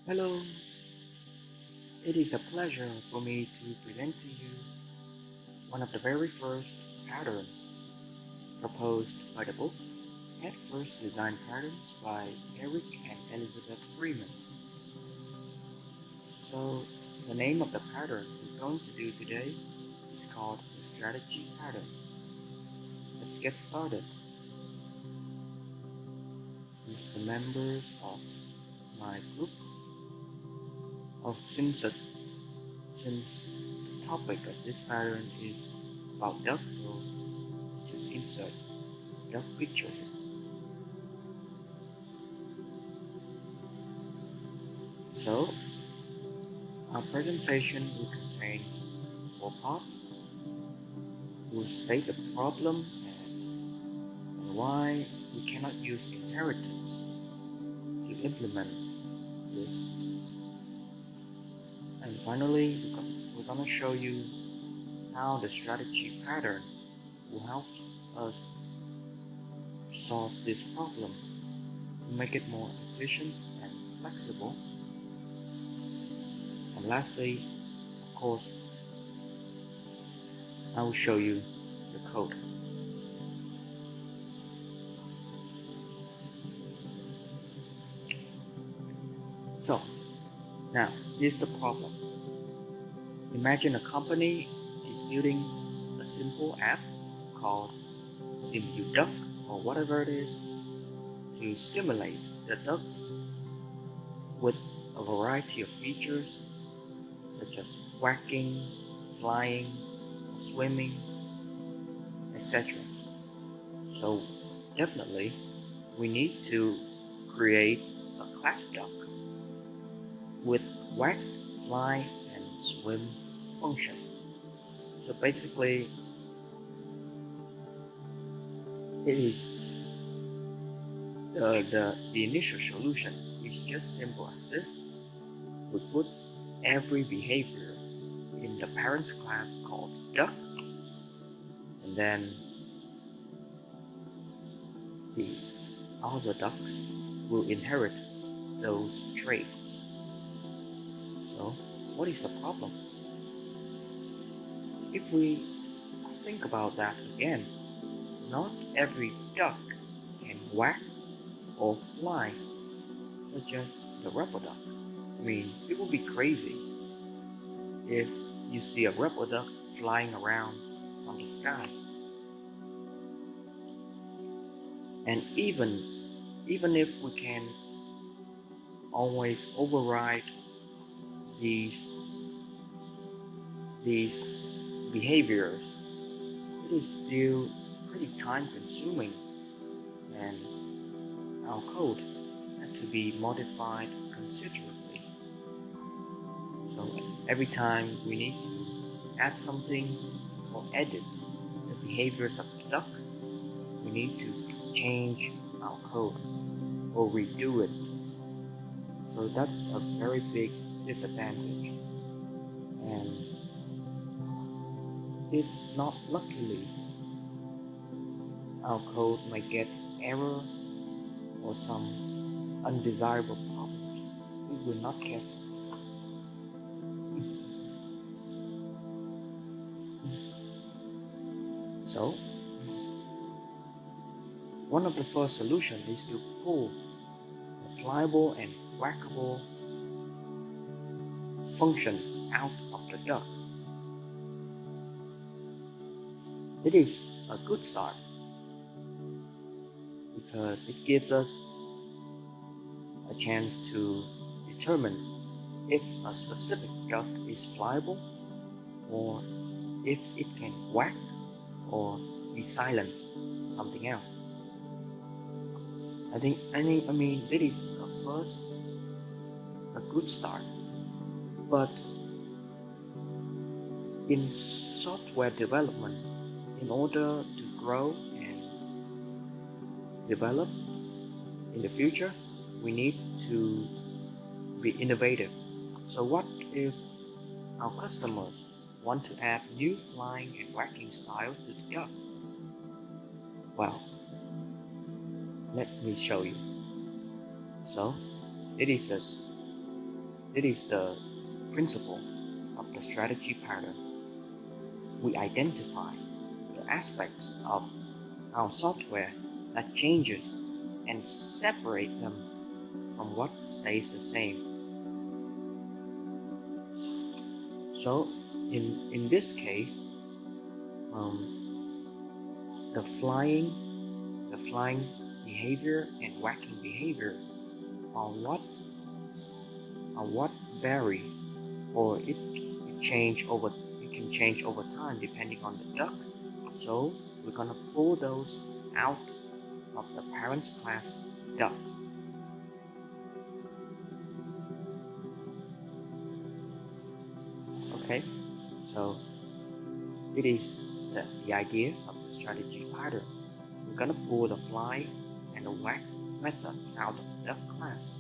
Hello, it is a pleasure for me to present to you one of the very first patterns proposed by the book Head First Design Patterns by Eric and Elizabeth Freeman. So, the name of the pattern we're going to do today is called the strategy pattern. Let's get started. These the members of my group. Since the topic of this pattern is about ducks, so just insert duck picture here. So, our presentation will contain 4 parts. We'll state the problem and why we cannot use inheritance to implement this. And finally, we're going to show you how the strategy pattern will help us solve this problem to make it more efficient and flexible. And lastly, of course, I will show you the code. So, now here's the problem. Imagine a company is building a simple app called SimUDuck or whatever it is to simulate the ducks with a variety of features such as quacking, flying, swimming, etc. So definitely we need to create a class duck with quack, fly, and swim function. So basically it is the initial solution is just simple as this. We put every behavior in the parents class called duck, and then the other ducks will inherit those traits. So what is the problem? If we think about that again, not every duck can quack or fly, such as the rubber duck. I mean, it would be crazy if you see a rubber duck flying around on the sky. And even if we can always override these behaviors, it is still pretty time consuming, and our code had to be modified considerably. So every time we need to add something or edit the behaviors of the duck, we need to change our code or redo it. So that's a very big disadvantage. And if not luckily, our code might get error or some undesirable problems if we're not careful. So, one of the first solutions is to pull the flyable and quackable functions out of the duck. It is a good start because it gives us a chance to determine if a specific duck is flyable or if it can quack or be silent, something else. I mean, that is a good start. But in software development, in order to grow and develop in the future, we need to be innovative. So what if our customers want to add new flying and quacking styles to the duck? Well, let me show you. So it is It is the principle of the strategy pattern. We identify the aspects of our software that changes and separate them from what stays the same. So in this case, the flying behavior and whacking behavior are what vary, or it can change over time depending on the ducks. So we're gonna pull those out of the parent class duck. Okay, so it is the idea of the strategy pattern. We're gonna pull the fly and the whack method out of the duck class,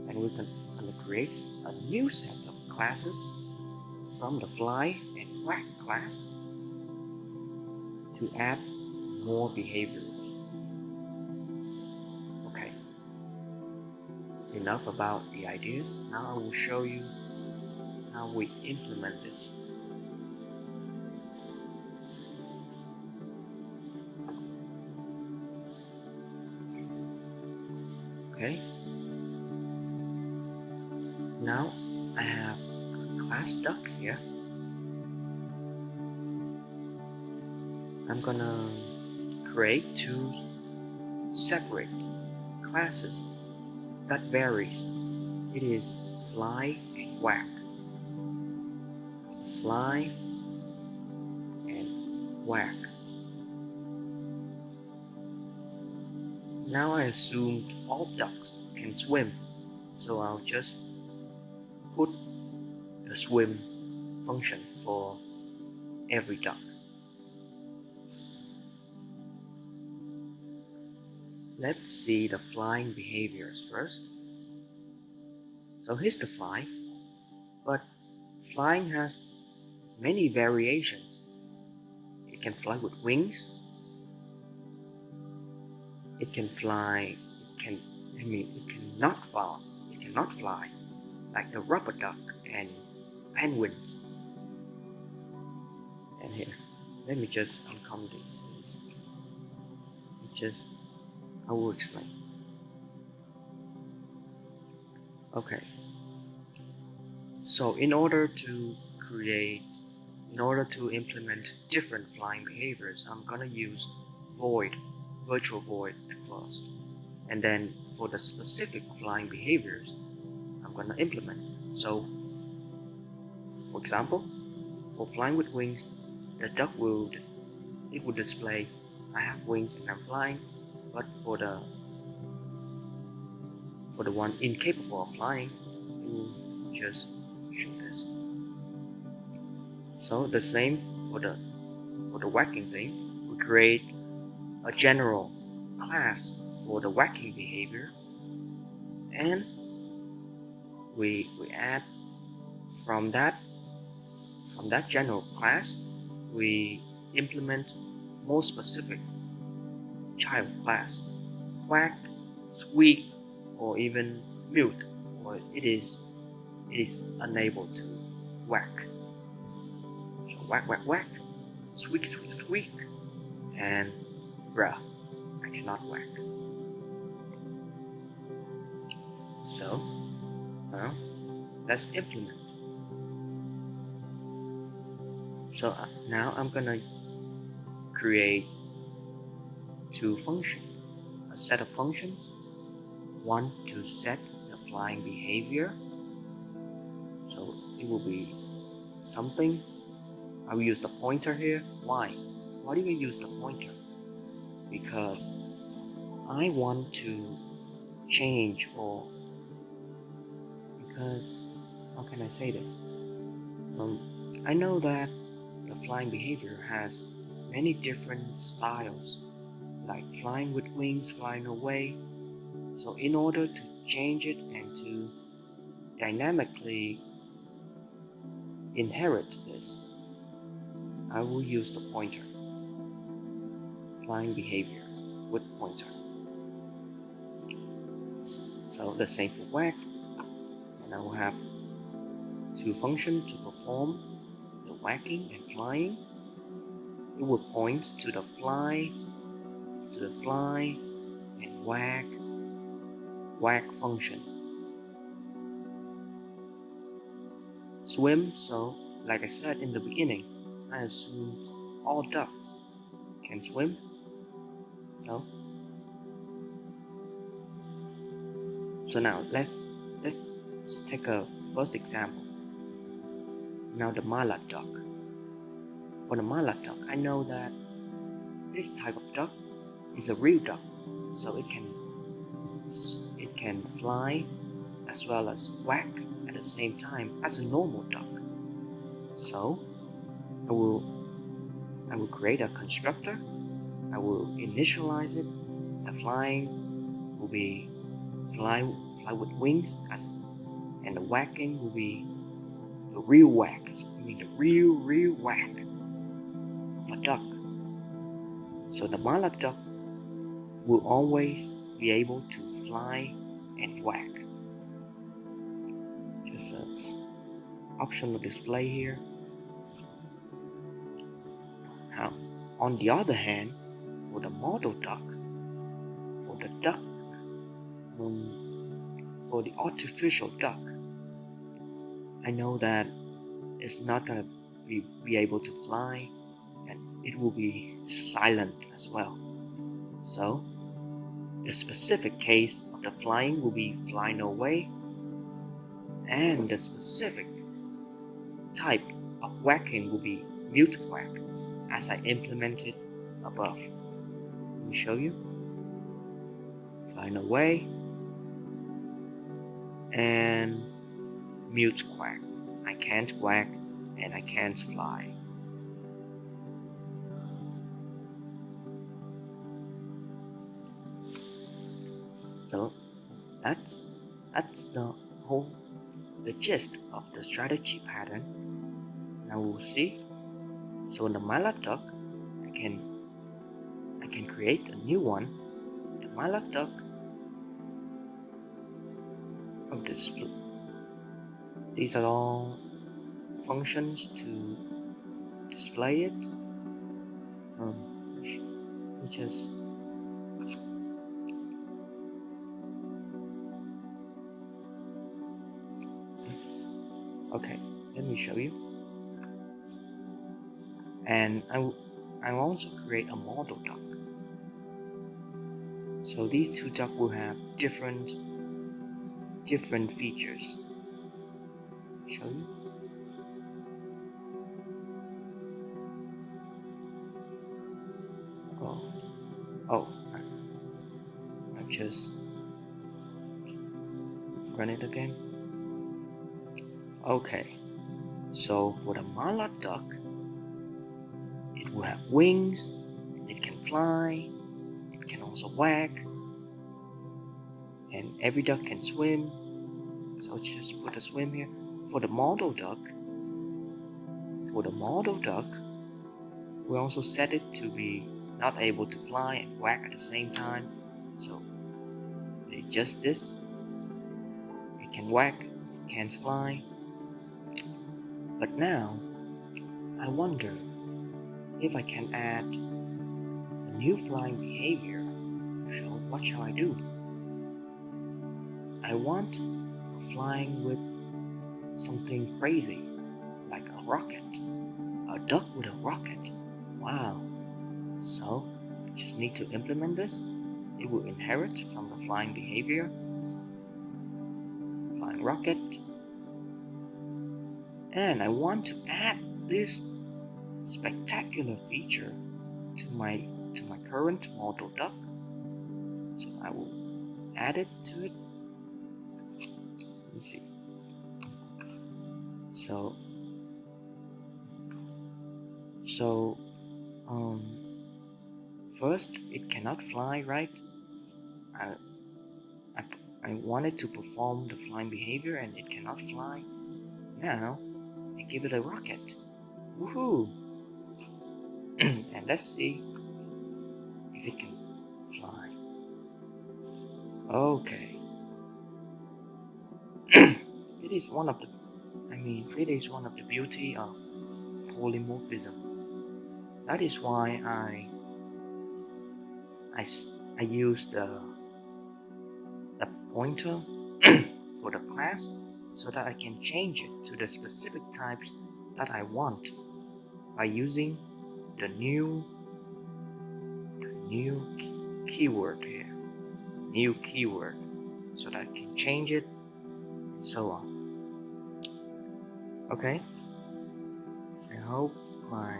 and we're gonna create a new set of classes from the fly and whack class to add more behaviors. Okay, enough about the ideas. Now I will show you how we implement this. Okay, now I have a class duck here. I'm gonna create two separate classes that varies. It is fly and whack. Fly and whack. Now I assumed all ducks can swim, so I'll just put the swim function for every duck. Let's see the flying behaviors first. So here's the fly, but flying has many variations. It can fly with wings. It can fly. It cannot fly. It cannot fly, like the rubber duck and penguins. And here, let me just uncomment these. I will explain. Okay. So in order to implement different flying behaviors, I'm gonna use virtual void at first. And then for the specific flying behaviors, I'm gonna implement. So, for example, for flying with wings, the duck will display I have wings and I'm flying. But for the one incapable of flying, it will just show this. So the same for the whacking thing. We create a general class for the whacking behavior, and we add from that general class, we implement more specific child class, whack, squeak, or even mute, or it is unable to whack. So whack, whack, whack, squeak, squeak, squeak, and bruh, I cannot whack. So now let's implement. So now I'm gonna create two functions, a set of functions, one to set the flying behavior. So it will be something. I will use the pointer here. Why do we use the pointer? Because I want to change, or because, how can I say this? I know that the flying behavior has many different styles, like flying with wings, flying away. So in order to change it and to dynamically inherit this, I will use the pointer. Flying behavior with pointer. So the same for whack, and I will have two functions to perform the whacking and flying. It will point to the fly, and whack function. Swim, so like I said in the beginning, I assumed all ducks can swim. So now let's take a first example. Now the mala duck. For the mala duck, I know that this type of duck is a real duck, so it can fly as well as quack at the same time as a normal duck. So I will create a constructor. I will initialize it. The flying will be fly with wings, and the whacking will be the real whack. I mean the real whack of a duck. So the mala duck will always be able to fly and whack. Just as optional display here. Now, on the other hand, for the model duck, for the artificial duck, I know that it's not gonna be able to fly, and it will be silent as well. So the specific case of the flying will be fly no way, and the specific type of whacking will be mute whack, as I implemented above. Let me show you. Fly no way and mute quack. I can't quack and I can't fly. So that's the gist of the strategy pattern. Now we'll see. So in the mala duck, I can create a new one. The mala duck of this. These are all functions to display it. Which is okay. Let me show you. And I will also create a model duck. So these two ducks will have different features. Show you. I just run it again. Okay. So for the mala duck, it will have wings, it can fly, it can also whack, and every duck can swim. So just put a swim here. For the model duck, we also set it to be not able to fly and whack at the same time. So it's just this. It can whack, it can't fly. But now I wonder if I can add a new flying behavior. So what shall I do? I want flying with something crazy, like a rocket. A duck with a rocket. Wow. So I just need to implement this. It will inherit from the flying behavior. Flying rocket. And I want to add this spectacular feature to my current model duck. So I will add it to it. Let's see. So first it cannot fly, right? I wanted to perform the flying behavior and it cannot fly. Now I give it a rocket. Woohoo! And let's see if it can fly. Okay. It is one of the it is one of the beauty of polymorphism. That is why I use the pointer for the class so that I can change it to the specific types that I want by using the new keyword here, new keyword, so that I can change it and so on. Okay, I hope my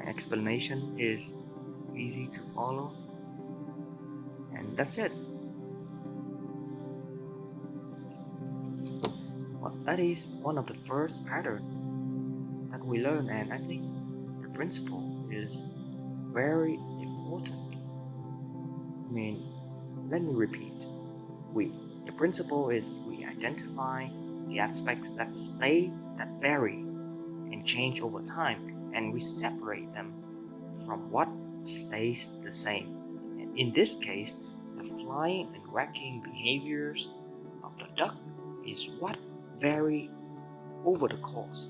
explanation is easy to follow, and that's it. Well, that is one of the first patterns that we learn, and I think the principle is very important. Let me repeat. The principle is we identify the aspects that vary and change over time, and we separate them from what stays the same. And in this case, the flying and quacking behaviors of the duck is what vary over the course,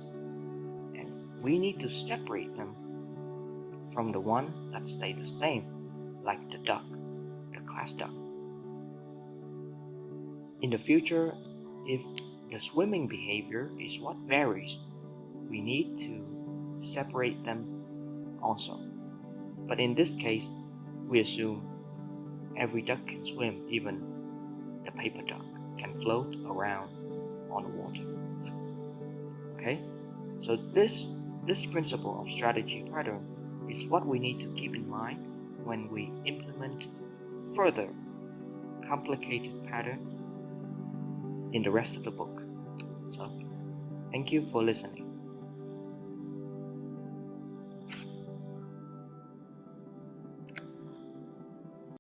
and we need to separate them from the one that stay the same, like the duck, the class duck. In the future, if the swimming behavior is what varies, we need to separate them also. But in this case, we assume every duck can swim, even the paper duck can float around on the water. Okay? So this principle of strategy pattern is what we need to keep in mind when we implement further complicated pattern in the rest of the book. So, thank you for listening.